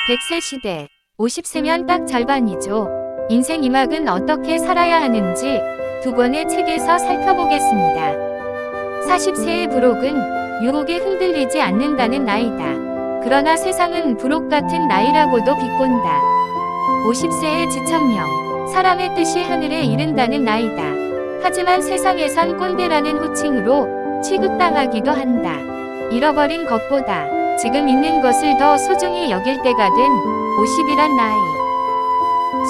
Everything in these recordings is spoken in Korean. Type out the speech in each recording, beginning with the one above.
100세 시대, 50세면 딱 절반이죠. 인생 이막은 어떻게 살아야 하는지 두 권의 책에서 살펴보겠습니다. 40세의 부록은 유혹에 흔들리지 않는다는 나이다. 그러나 세상은 부록 같은 나이라고도 비꼰다. 50세의 지천명, 사람의 뜻이 하늘에 이른다는 나이다. 하지만 세상에선 꼰대라는 호칭으로 취급당하기도 한다. 잃어버린 것보다 지금 있는 것을 더 소중히 여길 때가 된 50이란 나이.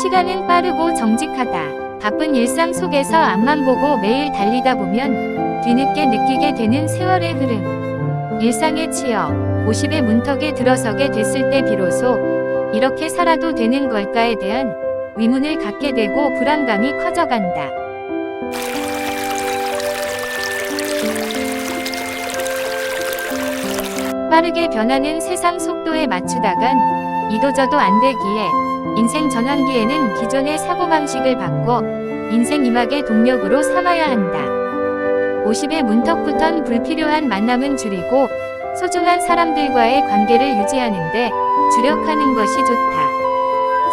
시간은 빠르고 정직하다. 바쁜 일상 속에서 앞만 보고 매일 달리다 보면 뒤늦게 느끼게 되는 세월의 흐름. 일상에 치여 50의 문턱에 들어서게 됐을 때 비로소 이렇게 살아도 되는 걸까에 대한 의문을 갖게 되고 불안감이 커져간다. 빠르게 변하는 세상 속도에 맞추다간 이도저도 안 되기에 인생 전환기에는 기존의 사고방식을 바꿔 인생 이막의 동력으로 삼아야 한다. 50의 문턱부턴 불필요한 만남은 줄이고 소중한 사람들과의 관계를 유지하는데 주력하는 것이 좋다.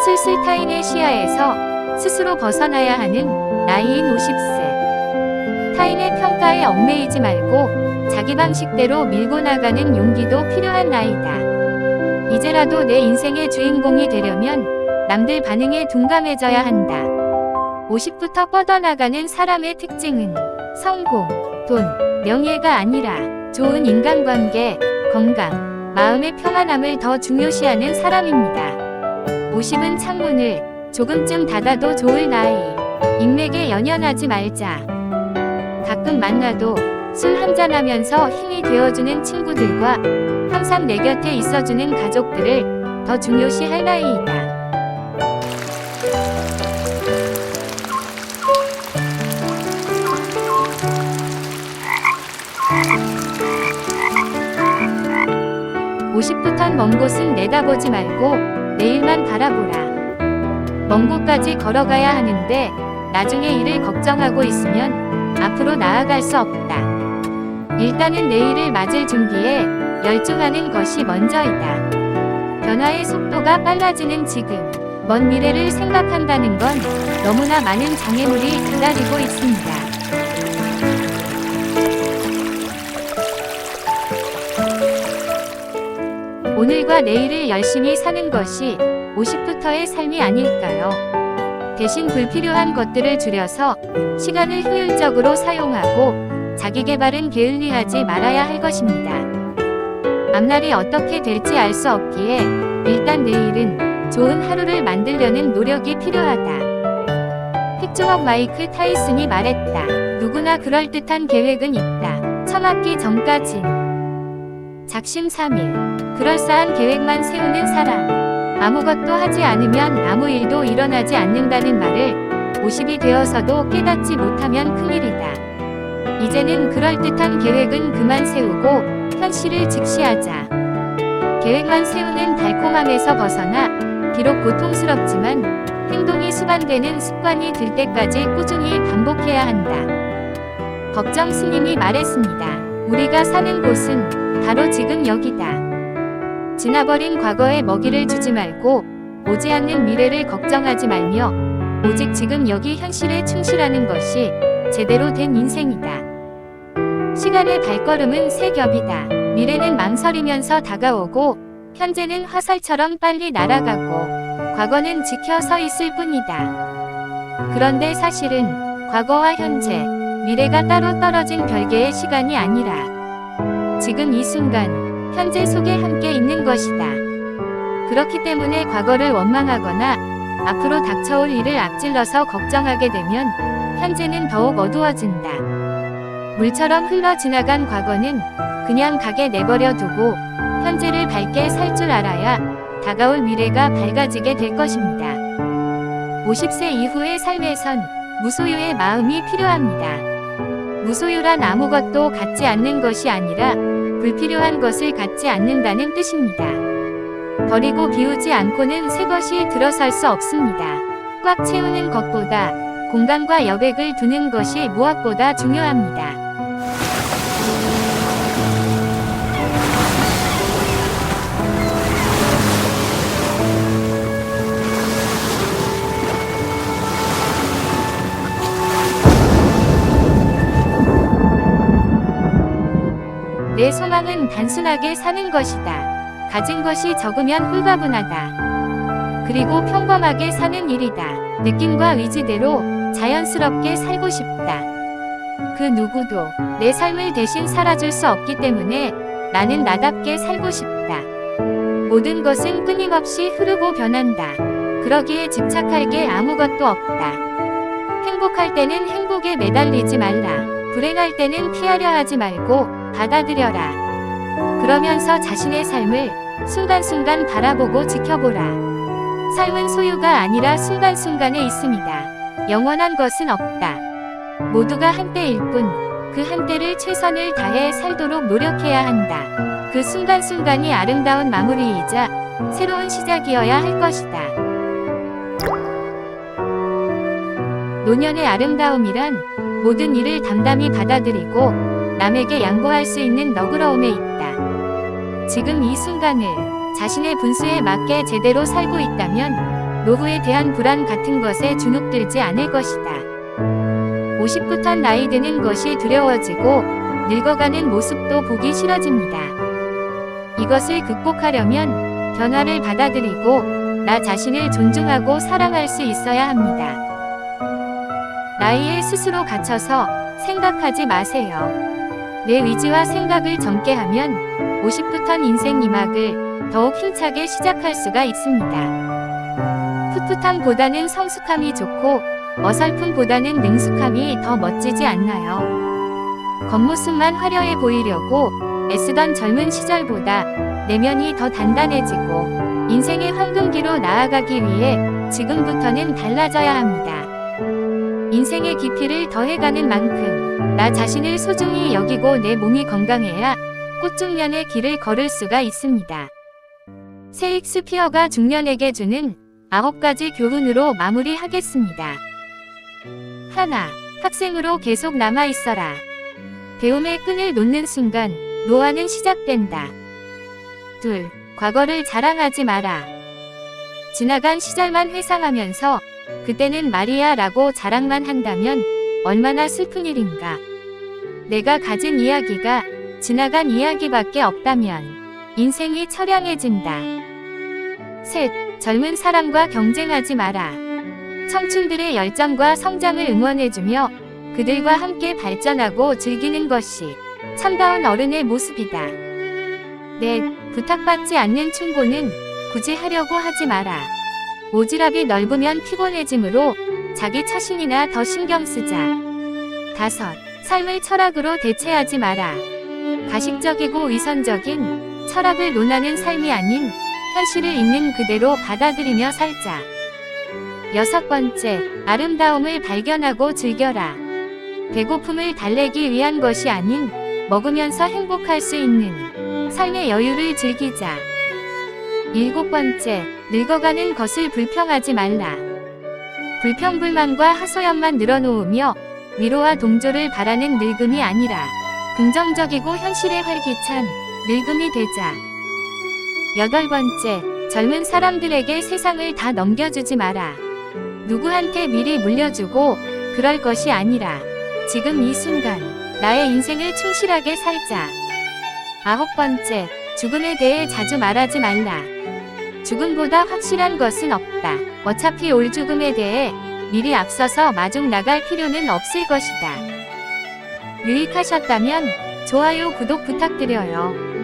슬슬 타인의 시야에서 스스로 벗어나야 하는 나이인 50세. 타인의 평가에 얽매이지 말고 자기 방식대로 밀고 나가는 용기도 필요한 나이다. 이제라도 내 인생의 주인공이 되려면 남들 반응에 둔감해져야 한다. 50부터 뻗어나가는 사람의 특징은 성공, 돈, 명예가 아니라 좋은 인간관계, 건강, 마음의 평안함을 더 중요시하는 사람입니다. 50은 창문을 조금쯤 닫아도 좋을 나이. 인맥에 연연하지 말자. 가끔 만나도 술 한잔하면서 힘이 되어주는 친구들과 항상 내 곁에 있어주는 가족들을 더 중요시할 나이이다. (50부턴) 먼 곳은 내다보지 말고 내일만 바라보라. 먼 곳까지 걸어가야 하는데 나중에 일을 걱정하고 있으면 앞으로 나아갈 수 없다. 일단은 내일을 맞을 준비에 열중하는 것이 먼저이다. 변화의 속도가 빨라지는 지금, 먼 미래를 생각한다는 건 너무나 많은 장애물이 기다리고 있습니다. 오늘과 내일을 열심히 사는 것이 50부터의 삶이 아닐까요? 대신 불필요한 것들을 줄여서 시간을 효율적으로 사용하고 자기 개발은 게을리하지 말아야 할 것입니다. 앞날이 어떻게 될지 알 수 없기에 일단 내일은 좋은 하루를 만들려는 노력이 필요하다. 핵종업 마이크 타이슨이 말했다. 누구나 그럴듯한 계획은 있다. 처맞기 전까진. 작심삼일. 그럴싸한 계획만 세우는 사람. 아무것도 하지 않으면 아무 일도 일어나지 않는다는 말을 50이 되어서도 깨닫지 못하면 큰일이다. 이제는 그럴듯한 계획은 그만 세우고 현실을 직시하자. 계획만 세우는 달콤함에서 벗어나 비록 고통스럽지만 행동이 수반되는 습관이 들 때까지 꾸준히 반복해야 한다. 법정 스님이 말했습니다. 우리가 사는 곳은 바로 지금 여기다. 지나버린 과거에 먹이를 주지 말고 오지 않는 미래를 걱정하지 말며 오직 지금 여기 현실에 충실하는 것이 제대로 된 인생이다. 시간의 발걸음은 세 겹이다. 미래는 망설이면서 다가오고 현재는 화살처럼 빨리 날아가고 과거는 지켜 서 있을 뿐이다. 그런데 사실은 과거와 현재, 미래가 따로 떨어진 별개의 시간이 아니라 지금 이 순간, 현재 속에 함께 있는 것이다. 그렇기 때문에 과거를 원망하거나 앞으로 닥쳐올 일을 앞질러서 걱정하게 되면 현재는 더욱 어두워진다. 물처럼 흘러 지나간 과거는 그냥 가게 내버려 두고 현재를 밝게 살 줄 알아야 다가올 미래가 밝아지게 될 것입니다. 50세 이후의 삶에선 무소유의 마음이 필요합니다. 무소유란 아무것도 갖지 않는 것이 아니라 불필요한 것을 갖지 않는다는 뜻입니다. 버리고 비우지 않고는 새 것이 들어설 수 없습니다. 꽉 채우는 것보다 공간과 여백을 두는 것이 무엇보다 중요합니다. 소망은 단순하게 사는 것이다. 가진 것이 적으면 홀가분하다. 그리고 평범하게 사는 일이다. 느낌과 의지대로 자연스럽게 살고 싶다. 그 누구도 내 삶을 대신 살아줄 수 없기 때문에 나는 나답게 살고 싶다. 모든 것은 끊임없이 흐르고 변한다. 그러기에 집착할 게 아무것도 없다. 행복할 때는 행복에 매달리지 말라. 불행할 때는 피하려 하지 말고 받아들여라. 그러면서 자신의 삶을 순간순간 바라보고 지켜보라. 삶은 소유가 아니라 순간순간에 있습니다. 영원한 것은 없다. 모두가 한때일 뿐, 그 한때를 최선을 다해 살도록 노력해야 한다. 그 순간순간이 아름다운 마무리이자 새로운 시작이어야 할 것이다. 노년의 아름다움이란 모든 일을 담담히 받아들이고 남에게 양보할 수 있는 너그러움에 있다. 지금 이 순간을 자신의 분수에 맞게 제대로 살고 있다면 노후에 대한 불안 같은 것에 주눅들지 않을 것이다. 50부터 나이 드는 것이 두려워지고 늙어가는 모습도 보기 싫어집니다. 이것을 극복하려면 변화를 받아들이고 나 자신을 존중하고 사랑할 수 있어야 합니다. 나이에 스스로 갇혀서 생각하지 마세요. 내 의지와 생각을 젊게 하면 50부터 인생 2막을 더욱 힘차게 시작할 수가 있습니다. 풋풋함보다는 성숙함이 좋고 어설픔보다는 능숙함이 더 멋지지 않나요? 겉모습만 화려해 보이려고 애쓰던 젊은 시절보다 내면이 더 단단해지고 인생의 황금기로 나아가기 위해 지금부터는 달라져야 합니다. 인생의 깊이를 더해가는 만큼 나 자신을 소중히 여기고 내 몸이 건강해야 꽃중년의 길을 걸을 수가 있습니다. 셰익스피어가 중년에게 주는 9가지 교훈으로 마무리하겠습니다. 하나, 학생으로 계속 남아있어라. 배움의 끈을 놓는 순간 노화는 시작된다. 둘, 과거를 자랑하지 마라. 지나간 시절만 회상하면서 그때는 말이야라고 자랑만 한다면 얼마나 슬픈 일인가. 내가 가진 이야기가 지나간 이야기밖에 없다면 인생이 처량해진다. 셋, 젊은 사람과 경쟁하지 마라. 청춘들의 열정과 성장을 응원해주며 그들과 함께 발전하고 즐기는 것이 참다운 어른의 모습이다. 넷, 부탁받지 않는 충고는 굳이 하려고 하지 마라. 오지랖이 넓으면 피곤해지므로 자기 처신이나 더 신경 쓰자. 다섯, 삶을 철학으로 대체하지 마라. 가식적이고 위선적인 철학을 논하는 삶이 아닌 현실을 있는 그대로 받아들이며 살자. 여섯 번째, 아름다움을 발견하고 즐겨라. 배고픔을 달래기 위한 것이 아닌 먹으면서 행복할 수 있는 삶의 여유를 즐기자. 일곱 번째, 늙어가는 것을 불평하지 말라. 불평불만과 하소연만 늘어놓으며 위로와 동조를 바라는 늙음이 아니라 긍정적이고 현실에 활기찬 늙음이 되자. 여덟 번째, 젊은 사람들에게 세상을 다 넘겨주지 마라. 누구한테 미리 물려주고 그럴 것이 아니라 지금 이 순간 나의 인생을 충실하게 살자. 아홉 번째, 죽음에 대해 자주 말하지 말라. 죽음보다 확실한 것은 없다. 어차피 올 죽음에 대해 미리 앞서서 마중 나갈 필요는 없을 것이다. 유익하셨다면 좋아요, 구독 부탁드려요.